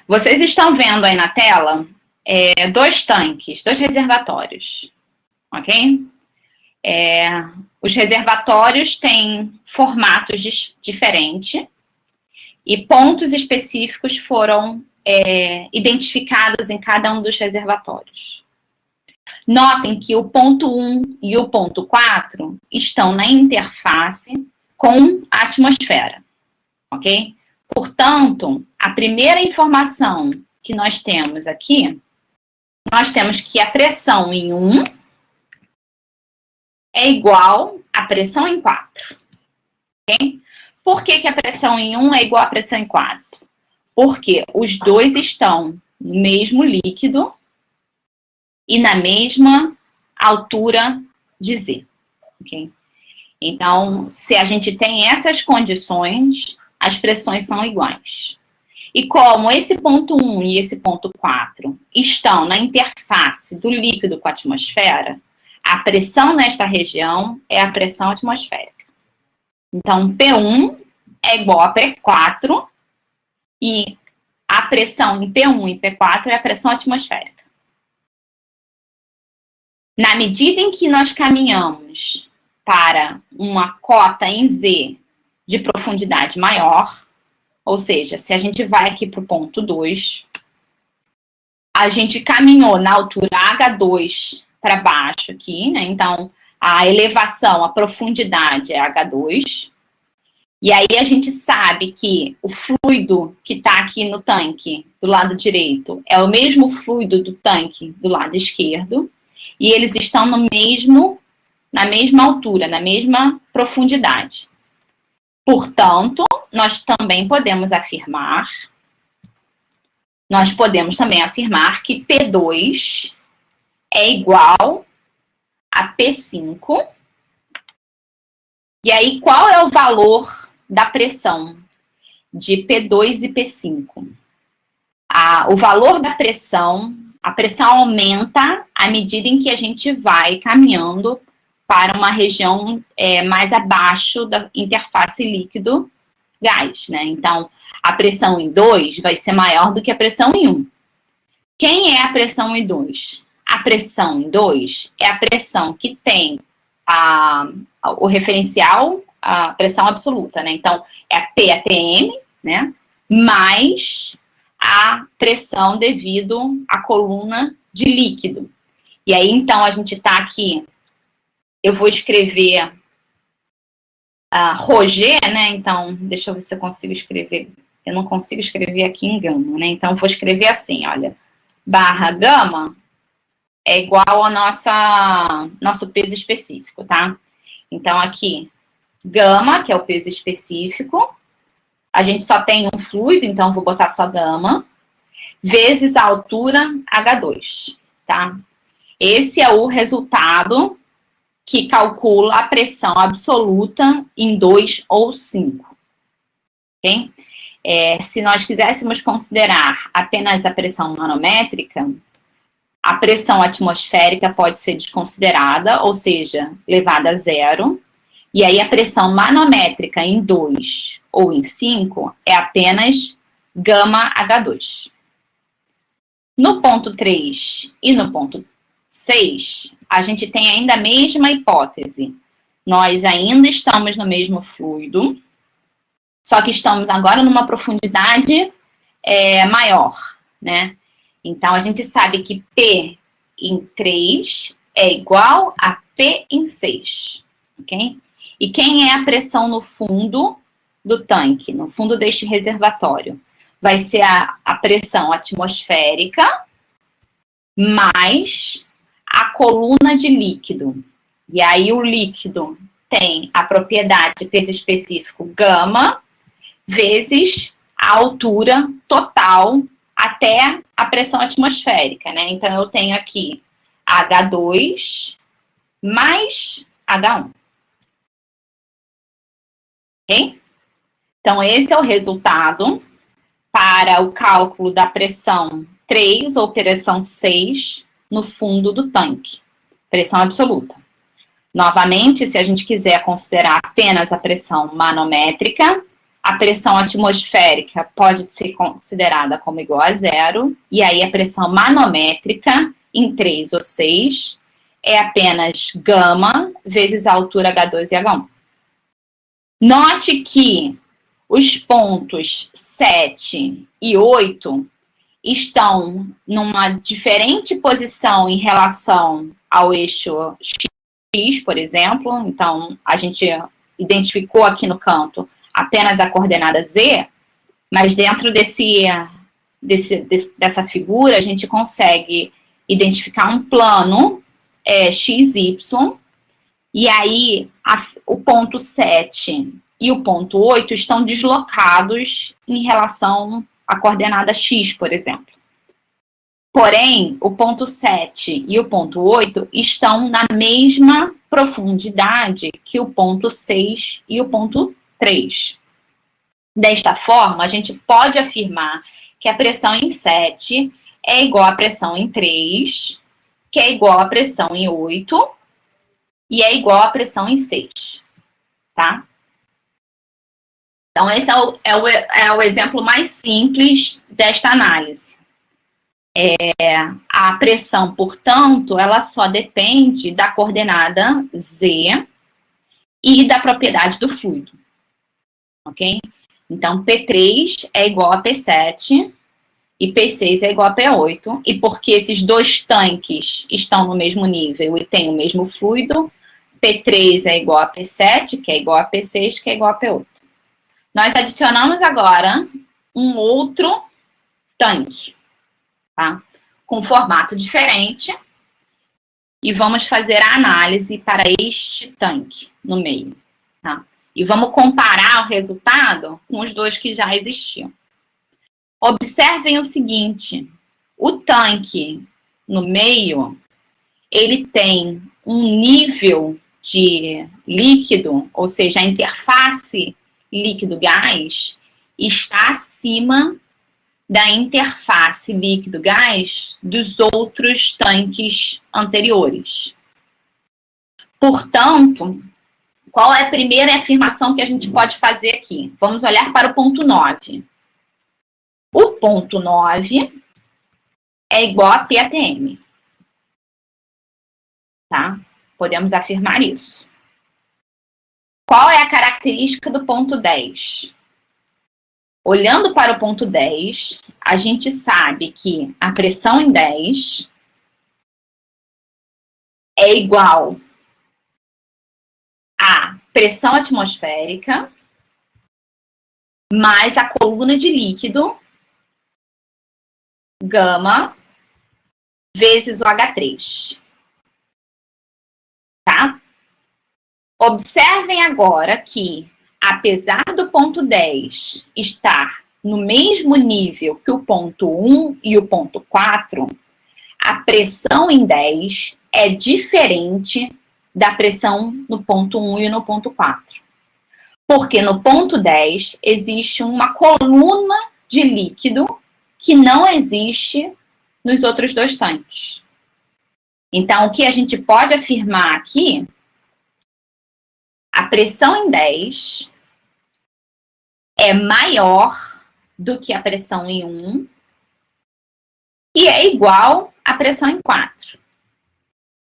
Vocês estão vendo aí na tela dois tanques, dois reservatórios, ok? Os reservatórios têm formatos diferentes e pontos específicos foram identificados em cada um dos reservatórios. Notem que o ponto 1 e o ponto 4 estão na interface com a atmosfera, ok? Portanto, a primeira informação que nós temos aqui, nós temos que a pressão em 1 é igual à pressão em 4, ok? Por que a pressão em 1 é igual à pressão em 4? Porque os dois estão no mesmo líquido e na mesma altura de Z, ok? Então, se a gente tem essas condições, as pressões são iguais. E como esse ponto 1 e esse ponto 4 estão na interface do líquido com a atmosfera, a pressão nesta região é a pressão atmosférica. Então, P1 é igual a P4 e a pressão em P1 e P4 é a pressão atmosférica. Na medida em que nós caminhamos para uma cota em Z de profundidade maior, ou seja, se a gente vai aqui para o ponto 2, a gente caminhou na altura H2 para baixo aqui, né? Então, a elevação, a profundidade é H2. E aí a gente sabe que o fluido que está aqui no tanque do lado direito é o mesmo fluido do tanque do lado esquerdo. E eles estão na mesma altura, na mesma profundidade. Portanto, nós também podemos afirmar que P2 é igual a P5. E aí, qual é o valor da pressão de P2 e P5? O valor da pressão, a pressão aumenta à medida em que a gente vai caminhando para uma região mais abaixo da interface líquido-gás, né? Então, a pressão em 2 vai ser maior do que a pressão em 1. Quem é a pressão em 2? A pressão em 2 é a pressão que tem o referencial, a pressão absoluta, né? Então, é a PATM, né? Mais a pressão devido à coluna de líquido. E aí, então, a gente está aqui, eu vou escrever Roger, né? Então, deixa eu ver se eu consigo escrever. Eu não consigo escrever aqui em gama, né? Então, eu vou escrever assim, olha. Barra gama é igual ao nosso peso específico, tá? Então, aqui, gama, que é o peso específico. A gente só tem um fluido, então vou botar só gama, vezes a altura H2, tá? Esse é o resultado que calcula a pressão absoluta em 2 ou 5, ok? Se nós quiséssemos considerar apenas a pressão manométrica, a pressão atmosférica pode ser desconsiderada, ou seja, levada a zero, e aí a pressão manométrica em 2 ou em 5 é apenas gama H2. No ponto 3 e no ponto 6, a gente tem ainda a mesma hipótese. Nós ainda estamos no mesmo fluido, só que estamos agora numa profundidade maior, né? Então, a gente sabe que P em 3 é igual a P em 6, ok? E quem é a pressão no fundo do tanque, no fundo deste reservatório? Vai ser a pressão atmosférica mais a coluna de líquido. E aí o líquido tem a propriedade peso específico gama vezes a altura total até a pressão atmosférica, né? Então, eu tenho aqui H2 mais H1. Ok? Então, esse é o resultado para o cálculo da pressão 3 ou pressão 6 no fundo do tanque. Pressão absoluta. Novamente, se a gente quiser considerar apenas a pressão manométrica, a pressão atmosférica pode ser considerada como igual a zero, e aí a pressão manométrica, em 3 ou 6, é apenas gama vezes a altura H2 e H1. Note que os pontos 7 e 8 estão numa diferente posição em relação ao esse X, por exemplo. Então, a gente identificou aqui no canto apenas a coordenada Z, mas dentro dessa figura, a gente consegue identificar um plano XY, e aí o ponto 7 e o ponto 8 estão deslocados em relação à coordenada X, por exemplo. Porém, o ponto 7 e o ponto 8 estão na mesma profundidade que o ponto 6 e o ponto 3. Desta forma, a gente pode afirmar que a pressão em 7 é igual à pressão em 3, que é igual à pressão em 8 e é igual à pressão em 6, tá? Então, esse é o exemplo mais simples desta análise. A pressão, portanto, ela só depende da coordenada Z e da propriedade do fluido, ok? Então, P3 é igual a P7 e P6 é igual a P8, e porque esses dois tanques estão no mesmo nível e têm o mesmo fluido, P3 é igual a P7, que é igual a P6, que é igual a P8. Nós adicionamos agora um outro tanque, tá? Com formato diferente, e vamos fazer a análise para este tanque no meio, tá? E vamos comparar o resultado com os dois que já existiam. Observem o seguinte, o tanque no meio, ele tem um nível de líquido, ou seja, a interface líquido-gás está acima da interface líquido-gás dos outros tanques anteriores. Portanto, qual é a primeira afirmação que a gente pode fazer aqui? Vamos olhar para o ponto 9. O ponto 9 é igual a PATM. Tá? Podemos afirmar isso. Qual é a característica do ponto 10? Olhando para o ponto 10, a gente sabe que a pressão em 10 é igual à pressão atmosférica mais a coluna de líquido gama vezes o H3. Tá? Observem agora que, apesar do ponto 10 estar no mesmo nível que o ponto 1 e o ponto 4, a pressão em 10 é diferente da pressão no ponto 1 e no ponto 4. Porque no ponto 10 existe uma coluna de líquido que não existe nos outros dois tanques. Então, o que a gente pode afirmar aqui, a pressão em 10 é maior do que a pressão em 1 e é igual à pressão em 4.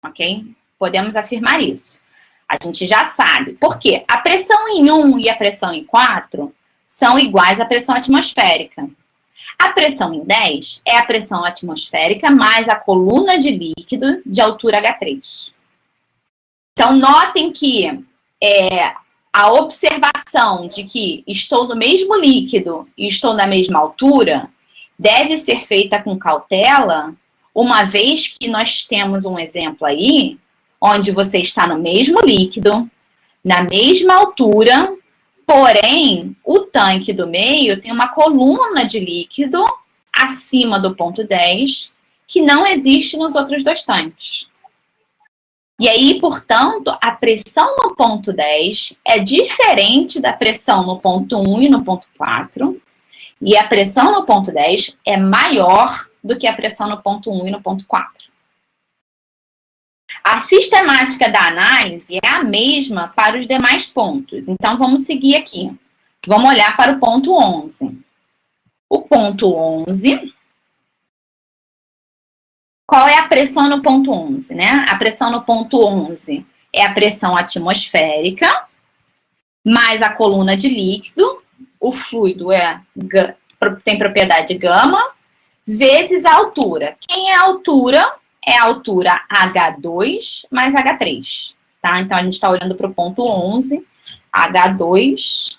Ok? Podemos afirmar isso. A gente já sabe. Por quê? A pressão em 1 e a pressão em 4 são iguais à pressão atmosférica. A pressão em 10 é a pressão atmosférica mais a coluna de líquido de altura H3. Então, notem que a observação de que estou no mesmo líquido e estou na mesma altura deve ser feita com cautela, uma vez que nós temos um exemplo aí, onde você está no mesmo líquido, na mesma altura, porém, o tanque do meio tem uma coluna de líquido acima do ponto 10, que não existe nos outros dois tanques. E aí, portanto, a pressão no ponto 10 é diferente da pressão no ponto 1 e no ponto 4, e a pressão no ponto 10 é maior do que a pressão no ponto 1 e no ponto 4. A sistemática da análise é a mesma para os demais pontos. Então, vamos seguir aqui. Vamos olhar para o ponto 11. O ponto 11... Qual é a pressão no ponto 11, né? A pressão no ponto 11 é a pressão atmosférica, mais a coluna de líquido, o fluido tem propriedade gama, vezes a altura. Quem é a altura? É a altura H2 mais H3, tá? Então, a gente está olhando para o ponto 11, H2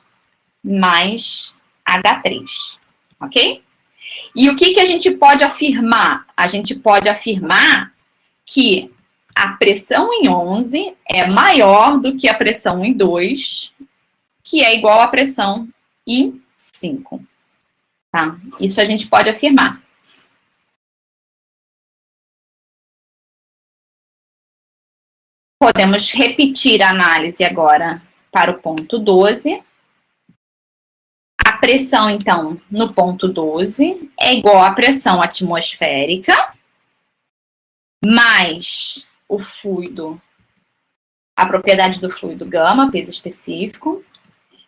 mais H3, ok? E o que a gente pode afirmar? A gente pode afirmar que a pressão em 11 é maior do que a pressão em 2, que é igual à pressão em 5. Tá? Isso a gente pode afirmar. Podemos repetir a análise agora para o ponto 12. A pressão, então, no ponto 12 é igual à pressão atmosférica mais o fluido, a propriedade do fluido gama, peso específico,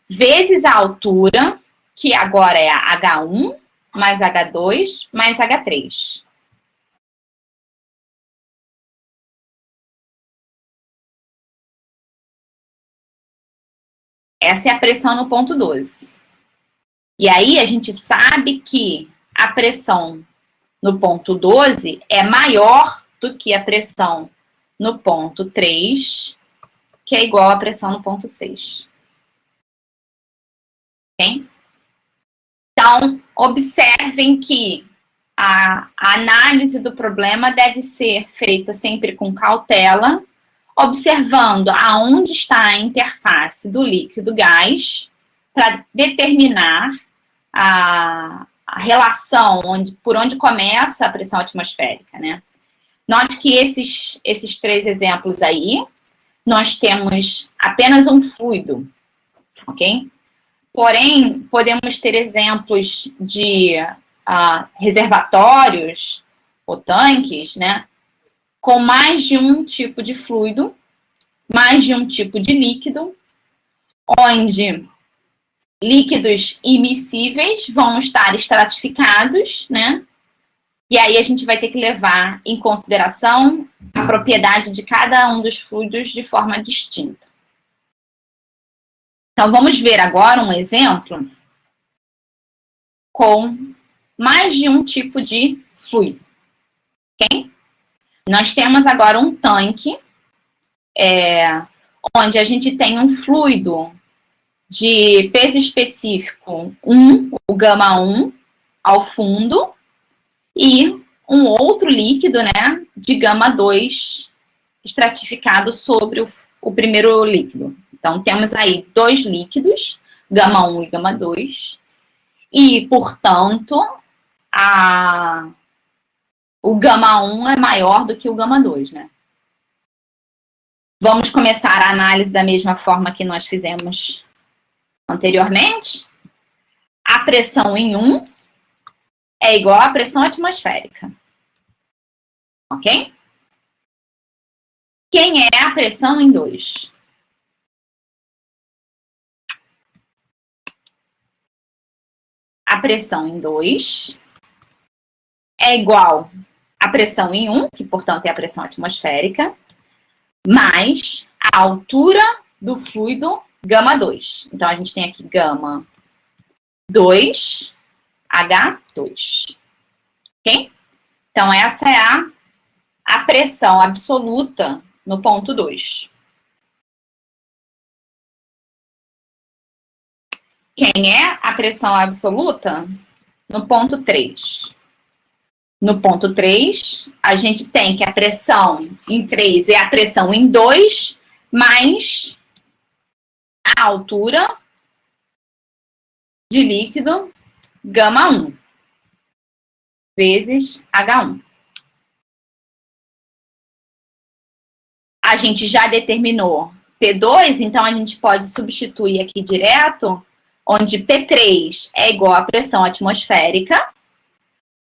vezes a altura, que agora é a H1, mais H2, mais H3. Essa é a pressão no ponto 12. E aí a gente sabe que a pressão no ponto 12 é maior do que a pressão no ponto 3, que é igual à pressão no ponto 6. Ok? Então, observem que a análise do problema deve ser feita sempre com cautela, observando aonde está a interface do líquido-gás para determinar a relação por onde começa a pressão atmosférica, né? Note que esses 3 exemplos aí, nós temos apenas um fluido, ok? Porém, podemos ter exemplos de reservatórios ou tanques, né? Com mais de um tipo de fluido, mais de um tipo de líquido, onde líquidos immiscíveis vão estar estratificados, né? E aí a gente vai ter que levar em consideração a propriedade de cada um dos fluidos de forma distinta. Então, vamos ver agora um exemplo com mais de um tipo de fluido, ok? Nós temos agora um tanque, onde a gente tem um fluido de peso específico 1, o gama 1, ao fundo, e um outro líquido, né, de gama 2, estratificado sobre o primeiro líquido. Então, temos aí 2 líquidos, gama 1 e gama 2, e, portanto, o gama 1 é maior do que o gama 2, né? Vamos começar a análise da mesma forma que nós fizemos anteriormente. A pressão em 1 é igual à pressão atmosférica. Ok? Quem é a pressão em 2? A pressão em 2 é igual à pressão em 1, que, portanto, é a pressão atmosférica, mais a altura do fluido gama 2. Então, a gente tem aqui gama 2, H2. Ok? Então, essa é a pressão absoluta no ponto 2. Quem é a pressão absoluta? No ponto 3. No ponto 3, a gente tem que a pressão em 3 é a pressão em 2, mais a altura de líquido gama 1, vezes H1. A gente já determinou P2, então a gente pode substituir aqui direto, onde P3 é igual à pressão atmosférica,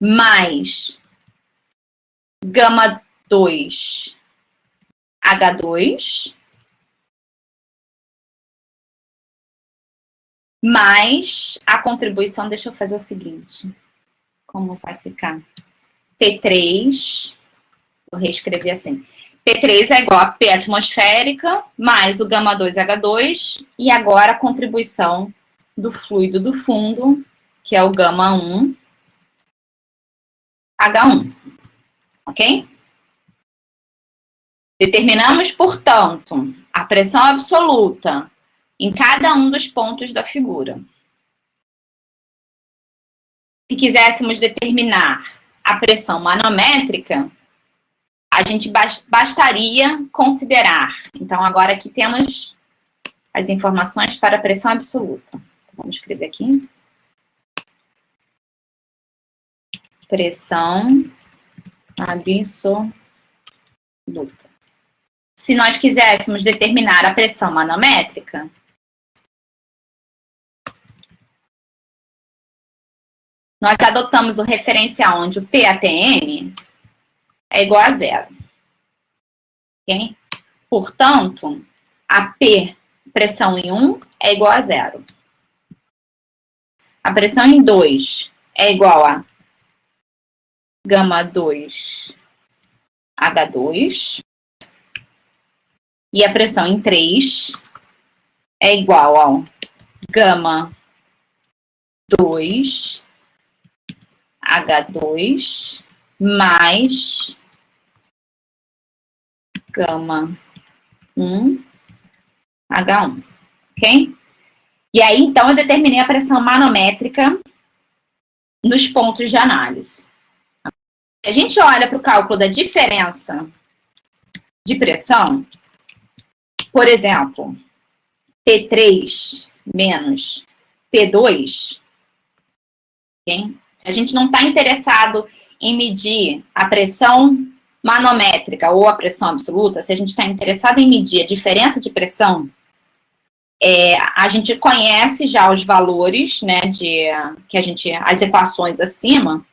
mais gama 2 H2, mais a contribuição, deixa eu fazer o seguinte. Como vai ficar? P3, vou reescrever assim. P3 é igual a P atmosférica, mais o γ2H2, e agora a contribuição do fluido do fundo, que é o γ1H1, ok? Determinamos, portanto, a pressão absoluta em cada um dos pontos da figura. Se quiséssemos determinar a pressão manométrica, a gente bastaria considerar. Então, agora aqui temos as informações para a pressão absoluta. Então, vamos escrever aqui. Pressão absoluta. Se nós quiséssemos determinar a pressão manométrica, nós adotamos o referencial onde o PATN é igual a zero. Okay? Portanto, a P, pressão em 1, é igual a zero. A pressão em 2 é igual a γ2H2. E a pressão em 3 é igual ao γ2H2 mais γ1H1, ok? E aí, então, eu determinei a pressão manométrica nos pontos de análise. Se a gente olha para o cálculo da diferença de pressão, por exemplo, P3 menos P2, okay? Se a gente não está interessado em medir a pressão manométrica ou a pressão absoluta, se a gente está interessado em medir a diferença de pressão, a gente conhece já os valores, né, as equações acima,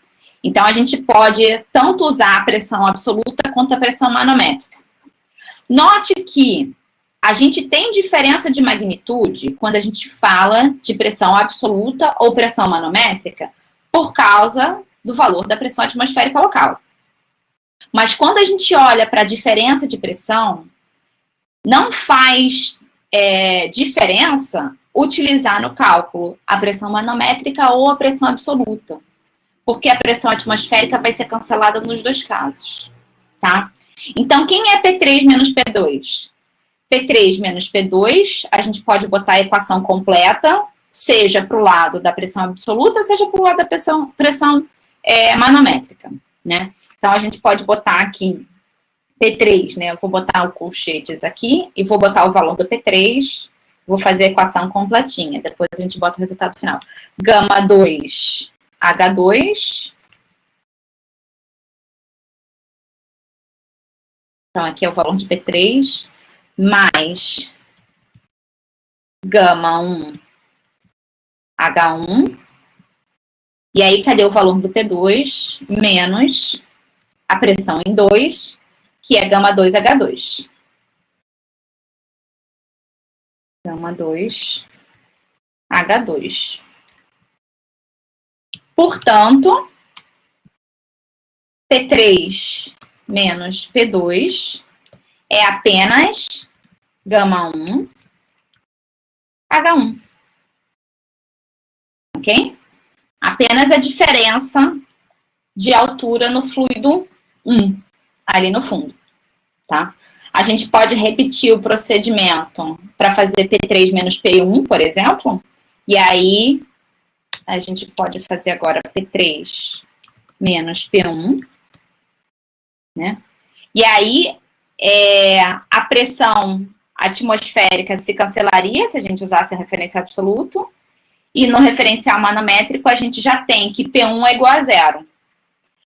então a gente pode tanto usar a pressão absoluta quanto a pressão manométrica. Note que a gente tem diferença de magnitude quando a gente fala de pressão absoluta ou pressão manométrica por causa do valor da pressão atmosférica local. Mas quando a gente olha para a diferença de pressão, não faz diferença utilizar no cálculo a pressão manométrica ou a pressão absoluta, porque a pressão atmosférica vai ser cancelada nos dois casos, tá? Então, quem é P3 menos P2? P3 menos P2, a gente pode botar a equação completa, seja para o lado da pressão absoluta, seja para o lado da pressão manométrica, né? Então, a gente pode botar aqui P3, né? Eu vou botar o colchetes aqui e vou botar o valor do P3, vou fazer a equação completinha, depois a gente bota o resultado final. γ2H2. Então, aqui é o valor de P3, mais γ1H1. E aí, cadê o valor do P2? Menos a pressão em 2, que é γ2H2. γ2H2. Portanto, P3 menos P2 é apenas γ1H1. Ok? Apenas a diferença de altura no fluido 1, ali no fundo, tá? A gente pode repetir o procedimento para fazer P3 menos P1, por exemplo, e aí a gente pode fazer agora P3 menos P1, né? E aí a pressão atmosférica se cancelaria se a gente usasse a referência absoluto, e no referencial manométrico a gente já tem que P1 é igual a zero.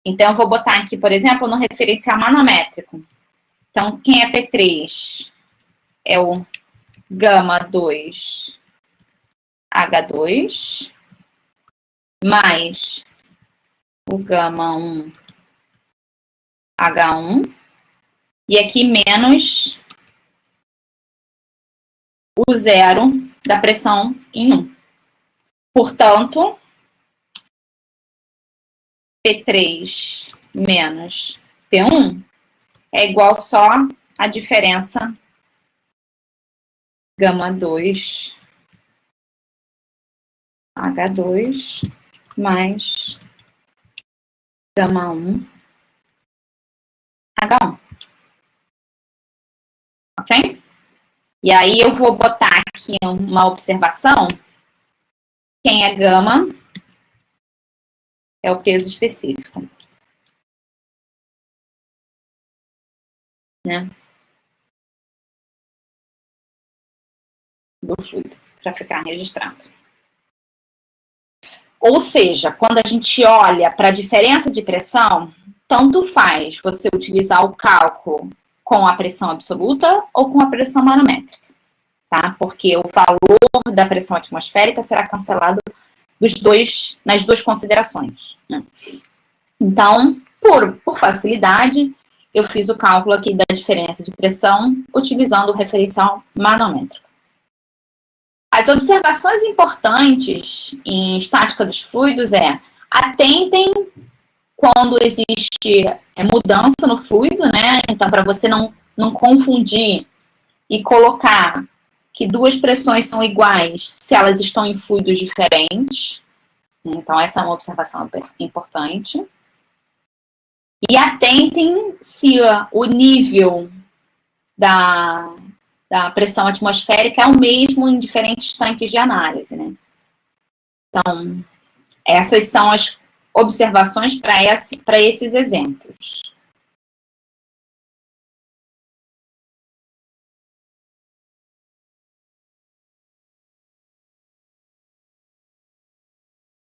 Então, eu vou botar aqui, por exemplo, no referencial manométrico. Então, quem é P3? É o γ2H2 mais o γ1H1 e aqui menos o zero da pressão em 1. Portanto, P3 menos P1 é igual só a diferença gama 2 H2 mais gama 1 H1. Ok? E aí eu vou botar aqui uma observação. Quem é gama é o peso específico. Né? Do fluido, para ficar registrado. Ou seja, quando a gente olha para a diferença de pressão, tanto faz você utilizar o cálculo com a pressão absoluta ou com a pressão manométrica, tá? Porque o valor da pressão atmosférica será cancelado nas duas considerações, né? Então, por facilidade, eu fiz o cálculo aqui da diferença de pressão utilizando o referencial manômetro. As observações importantes em estática dos fluidos atentem quando existe mudança no fluido, né? Então, para você não confundir e colocar que duas pressões são iguais se elas estão em fluidos diferentes. Então, essa é uma observação importante. E atentem se o nível da pressão atmosférica é o mesmo em diferentes tanques de análise, né? Então, essas são as observações para esses exemplos.